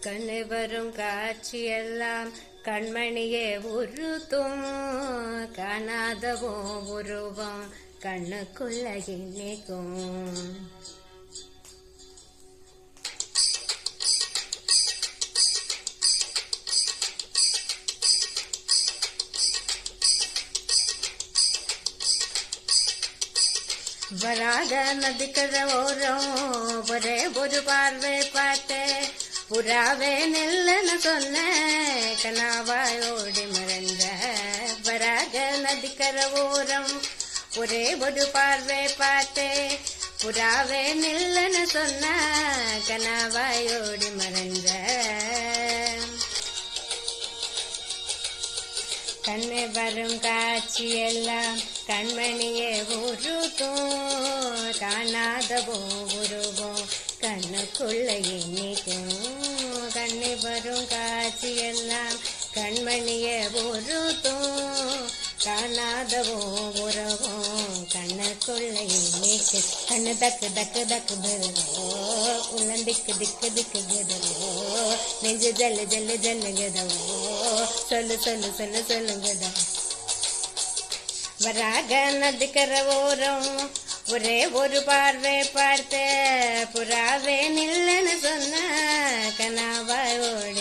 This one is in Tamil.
கண்ணு வரும் காட்சியெல்லாம் கண்மணியே உருத்தும், காணாதவோ உருவம் கண்ணுக்குள்ள நிற்கும். வராக நதிக்கிற ஓரம் ஒரே ஒரு பார்வை பார்த்து புறாவே நெல்லுன்னு சொன்ன கனாவாய் ஓடி மறைந்த. வராக நதிக்கிற ஓரம் ஒரே ஒரு பார்வை பார்த்து புறாவே நெல்லுன்னு சொன்ன கனாவாய் ஓடி மறைந்த. கண்ணு வரும் காட்சியெல்லாம் கண்மணியே உருத்தும், காணாதவோ உருவம் கண்ணுக்குள்ள எண்ணிக்கும். கண்ணு வரும் காட்சியெல்லாம் கண்மணியே உருத்தும், காணாதவோ உருவம் கண்ணுக்குள்ள எண்ணிக்கு. கண்ணு தக்கு தக்கு தக்கு பெறுவோ, உள்ளம் திக்கு திக்கு திக்கு கெதவோ, நெஞ்சு ஜல்லு ஜல்லு ஜல்லு கெதவோ, சொல்லு சொல்லு சொல்லு சொல்லுங்கதா. வராக நதிக்கிற ஓரம் ஒரே ஒரு பார்வை பார்த்த புறாவே நில்லுன்னு சொன்ன கனாவாய் ஓடி